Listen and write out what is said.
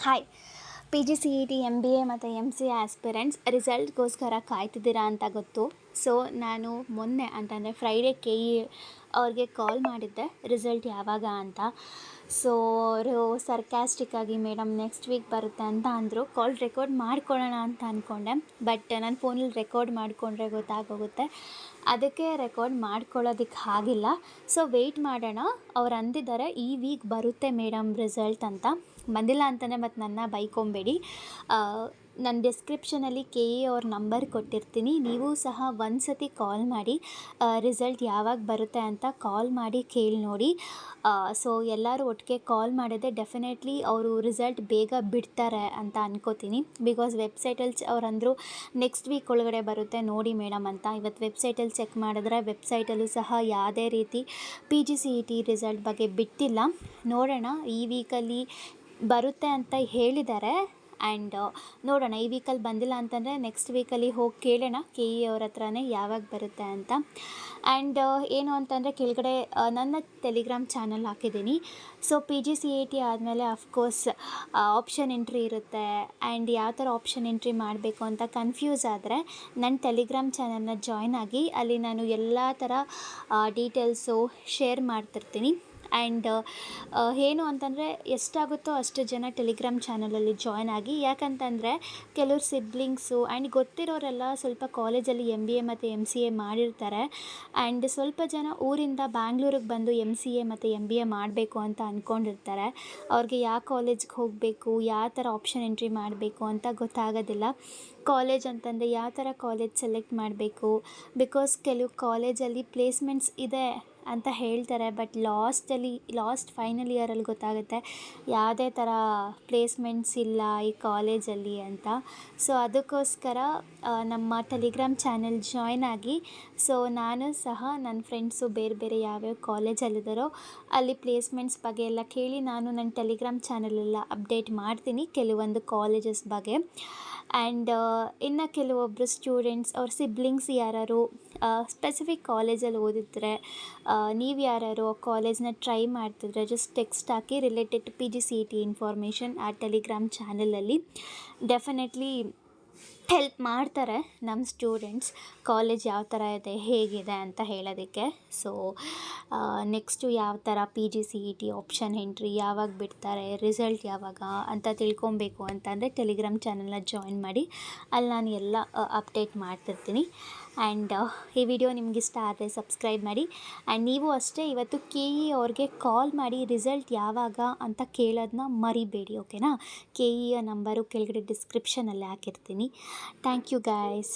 Hi. P G C E T MBA ಮತ್ತು MCA aspirants ರಿಸಲ್ಟ್ಗೋಸ್ಕರ ಕಾಯ್ತಿದ್ದೀರಾ ಅಂತ ಗೊತ್ತು. ಸೊ ನಾನು ಮೊನ್ನೆ ಅಂತಂದರೆ ಫ್ರೈಡೇ KE ಅವ್ರಿಗೆ ಕಾಲ್ ಮಾಡಿದ್ದೆ ರಿಸಲ್ಟ್ ಯಾವಾಗ ಅಂತ. ಸೊ ಅವರು ಸರ್ಕ್ಯಾಸ್ಟಿಕ್ಕಾಗಿ ಮೇಡಮ್ ನೆಕ್ಸ್ಟ್ ವೀಕ್ ಬರುತ್ತೆ ಅಂತ ಅಂದರು. ಕಾಲ್ ರೆಕಾರ್ಡ್ ಮಾಡ್ಕೊಳ್ಳೋಣ ಅಂತ ಅಂದ್ಕೊಂಡೆ, ಬಟ್ ನನ್ನ ಫೋನಲ್ಲಿ ರೆಕಾರ್ಡ್ ಮಾಡಿಕೊಂಡ್ರೆ ಗೊತ್ತಾಗೋಗುತ್ತೆ, ಅದಕ್ಕೆ ರೆಕಾರ್ಡ್ ಮಾಡ್ಕೊಳ್ಳೋದಕ್ಕೆ ಆಗಿಲ್ಲ. ಸೊ ವೆಯ್ಟ್ ಮಾಡೋಣ. ಅವ್ರು ಅಂದಿದ್ದಾರೆ ಈ ವೀಕ್ ಬರುತ್ತೆ ಮೇಡಮ್ ರಿಸಲ್ಟ್ ಅಂತ. ಬಂದಿಲ್ಲ ಅಂತಲೇ ಮತ್ತು ನನ್ನ ಬೈಕೊಂಬೇಡಿ. ನಾನು ಡಿಸ್ಕ್ರಿಪ್ಷನಲ್ಲಿ KE ಅವ್ರ ನಂಬರ್ ಕೊಟ್ಟಿರ್ತೀನಿ. ನೀವು ಸಹ ಒಂದು ಸತಿ ಕಾಲ್ ಮಾಡಿ ರಿಸಲ್ಟ್ ಯಾವಾಗ ಬರುತ್ತೆ ಅಂತ ಕಾಲ್ ಮಾಡಿ ಕೇಳಿ ನೋಡಿ. ಸೊ ಎಲ್ಲರೂ ಒಟ್ಟಿಗೆ ಕಾಲ್ ಮಾಡಿದ್ರೆ ಡೆಫಿನೆಟ್ಲಿ ಅವರು ರಿಸಲ್ಟ್ ಬೇಗ ಬಿಡ್ತಾರೆ ಅಂತ ಅನ್ಕೋತೀನಿ. ಬಿಕಾಸ್ ವೆಬ್ಸೈಟಲ್ಲಿ ಅವ್ರು ಅಂದರು ನೆಕ್ಸ್ಟ್ ವೀಕ್ ಒಳಗಡೆ ಬರುತ್ತೆ ನೋಡಿ ಮೇಡಮ್ ಅಂತ. ಇವತ್ತು ವೆಬ್ಸೈಟಲ್ಲಿ ಚೆಕ್ ಮಾಡಿದ್ರೆ ವೆಬ್ಸೈಟಲ್ಲೂ ಸಹ ಯಾವುದೇ ರೀತಿ PGCET ರಿಸಲ್ಟ್ ಬಗ್ಗೆ ಬಿಟ್ಟಿಲ್ಲ. ನೋಡೋಣ, ಈ ವೀಕಲ್ಲಿ ಬರುತ್ತೆ ಅಂತ ಹೇಳಿದ್ದಾರೆ. ಆ್ಯಂಡ್ ನೋಡೋಣ, ಈ ವೀಕಲ್ಲಿ ಬಂದಿಲ್ಲ ಅಂತಂದರೆ ನೆಕ್ಸ್ಟ್ ವೀಕಲ್ಲಿ ಹೋಗಿ ಕೇಳೋಣ KE ಅವ್ರ ಹತ್ರನೇ ಯಾವಾಗ ಬರುತ್ತೆ ಅಂತ. ಆ್ಯಂಡ್ ಏನು ಅಂತಂದರೆ ಕೆಳಗಡೆ ನನ್ನ ಟೆಲಿಗ್ರಾಮ್ ಚಾನಲ್ ಹಾಕಿದ್ದೀನಿ. ಸೊ PGCET ಆದಮೇಲೆ ಅಫ್ಕೋರ್ಸ್ ಆಪ್ಷನ್ ಎಂಟ್ರಿ ಇರುತ್ತೆ. ಆ್ಯಂಡ್ ಯಾವ ಥರ ಆಪ್ಷನ್ ಎಂಟ್ರಿ ಮಾಡಬೇಕು ಅಂತ ಕನ್ಫ್ಯೂಸ್ ಆದರೆ ನನ್ನ ಟೆಲಿಗ್ರಾಮ್ ಚಾನಲ್ನ ಜಾಯ್ನ್ ಆಗಿ, ಅಲ್ಲಿ ನಾನು ಎಲ್ಲ ಥರ ಡೀಟೇಲ್ಸು ಶೇರ್ ಮಾಡ್ತಿರ್ತೀನಿ. ಆ್ಯಂಡ್ ಏನು ಅಂತಂದರೆ ಎಷ್ಟಾಗುತ್ತೋ ಅಷ್ಟು ಜನ ಟೆಲಿಗ್ರಾಮ್ ಚಾನಲಲ್ಲಿ ಜಾಯ್ನ್ ಆಗಿ. ಯಾಕಂತಂದರೆ ಕೆಲವ್ರು ಸಿಬ್ಲಿಂಗ್ಸು ಆ್ಯಂಡ್ ಗೊತ್ತಿರೋರೆಲ್ಲ ಸ್ವಲ್ಪ ಕಾಲೇಜಲ್ಲಿ MBA ಮತ್ತು MCA ಮಾಡಿರ್ತಾರೆ. ಆ್ಯಂಡ್ ಸ್ವಲ್ಪ ಜನ ಊರಿಂದ ಬ್ಯಾಂಗ್ಳೂರಿಗೆ ಬಂದು MCA ಮತ್ತು MBA ಮಾಡಬೇಕು ಅಂತ ಅಂದ್ಕೊಂಡಿರ್ತಾರೆ. ಅವ್ರಿಗೆ ಯಾವ ಕಾಲೇಜ್ಗೆ ಹೋಗಬೇಕು, ಯಾವ ಥರ ಆಪ್ಷನ್ ಎಂಟ್ರಿ ಮಾಡಬೇಕು ಅಂತ ಗೊತ್ತಾಗೋದಿಲ್ಲ. ಕಾಲೇಜ್ ಅಂತಂದರೆ ಯಾವ ಥರ ಕಾಲೇಜ್ ಸೆಲೆಕ್ಟ್ ಮಾಡಬೇಕು, ಬಿಕಾಸ್ ಕೆಲವು ಕಾಲೇಜಲ್ಲಿ ಪ್ಲೇಸ್ಮೆಂಟ್ಸ್ ಇದೆ ಅಂತ ಹೇಳ್ತಾರೆ, ಬಟ್ ಲಾಸ್ಟ್ ಫೈನಲ್ ಇಯರಲ್ಲಿ ಗೊತ್ತಾಗುತ್ತೆ ಯಾವುದೇ ಥರ ಪ್ಲೇಸ್ಮೆಂಟ್ಸ್ ಇಲ್ಲ ಈ ಕಾಲೇಜಲ್ಲಿ ಅಂತ. ಸೊ ಅದಕ್ಕೋಸ್ಕರ ನಮ್ಮ ಟೆಲಿಗ್ರಾಮ್ ಚಾನೆಲ್ ಜಾಯ್ನ್ ಆಗಿ. ಸೊ ನಾನು ಸಹ ನನ್ನ ಫ್ರೆಂಡ್ಸು ಬೇರೆ ಬೇರೆ ಯಾವ್ಯಾವ ಕಾಲೇಜಲ್ಲಿದ್ದಾರೋ ಅಲ್ಲಿ ಪ್ಲೇಸ್ಮೆಂಟ್ಸ್ ಬಗ್ಗೆ ಎಲ್ಲ ಕೇಳಿ ನಾನು ನನ್ನ ಟೆಲಿಗ್ರಾಮ್ ಚಾನಲೆಲ್ಲ ಅಪ್ಡೇಟ್ ಮಾಡ್ತೀನಿ ಕೆಲವೊಂದು ಕಾಲೇಜಸ್ ಬಗ್ಗೆ. ಆ್ಯಂಡ್ ಇನ್ನು ಕೆಲವೊಬ್ಬರು ಸ್ಟೂಡೆಂಟ್ಸ್ ಅವ್ರ ಸಿಬ್ಲಿಂಗ್ಸ್ ಯಾರು ಸ್ಪೆಸಿಫಿಕ್ ಕಾಲೇಜಲ್ಲಿ ಓದಿದ್ರೆ, ನೀವು ಯಾರು ಕಾಲೇಜ್ನ ಟ್ರೈ ಮಾಡ್ತಿದ್ರೆ ಜಸ್ಟ್ ಟೆಕ್ಸ್ಟ್ ಹಾಕಿ ರಿಲೇಟೆಡ್ ಟು PGCET ಇನ್ಫಾರ್ಮೇಷನ್ ಆ ಟೆಲಿಗ್ರಾಮ್ ಚಾನಲಲ್ಲಿ ಡೆಫಿನೆಟ್ಲಿ ಹೆಲ್ಪ್ ಮಾಡ್ತಾರೆ ನಮ್ಮ ಸ್ಟೂಡೆಂಟ್ಸ್. ಕಾಲೇಜ್ ಯಾವ ಥರ ಇದೆ, ಹೇಗಿದೆ ಅಂತ ಹೇಳೋದಕ್ಕೆ. ಸೊ ನೆಕ್ಸ್ಟು ಯಾವ ಥರ PGCET ಆಪ್ಷನ್ ಎಂಟ್ರಿ ಯಾವಾಗ ಬಿಡ್ತಾರೆ, ರಿಸಲ್ಟ್ ಯಾವಾಗ ಅಂತ ತಿಳ್ಕೊಬೇಕು ಅಂತಂದರೆ ಟೆಲಿಗ್ರಾಮ್ ಚಾನಲ್ನ ಜಾಯಿನ್ ಮಾಡಿ. ಅಲ್ಲಿ ನಾನು ಎಲ್ಲ ಅಪ್ಡೇಟ್ ಮಾಡ್ತಿರ್ತೀನಿ. ಆ್ಯಂಡ್ ಈ ವಿಡಿಯೋ ನಿಮ್ಗೆ ಇಷ್ಟ ಆದರೆ ಸಬ್ಸ್ಕ್ರೈಬ್ ಮಾಡಿ. ಆ್ಯಂಡ್ ನೀವು ಅಷ್ಟೇ ಇವತ್ತು KE ಅವ್ರಿಗೆ ಕಾಲ್ ಮಾಡಿ ರಿಸಲ್ಟ್ ಯಾವಾಗ ಅಂತ ಕೇಳೋದನ್ನ ಮರಿಬೇಡಿ, ಓಕೆನಾ. KEಯ ನಂಬರು ಕೆಳಗಡೆ ಡಿಸ್ಕ್ರಿಪ್ಷನಲ್ಲಿ ಹಾಕಿರ್ತೀನಿ. Thank you guys.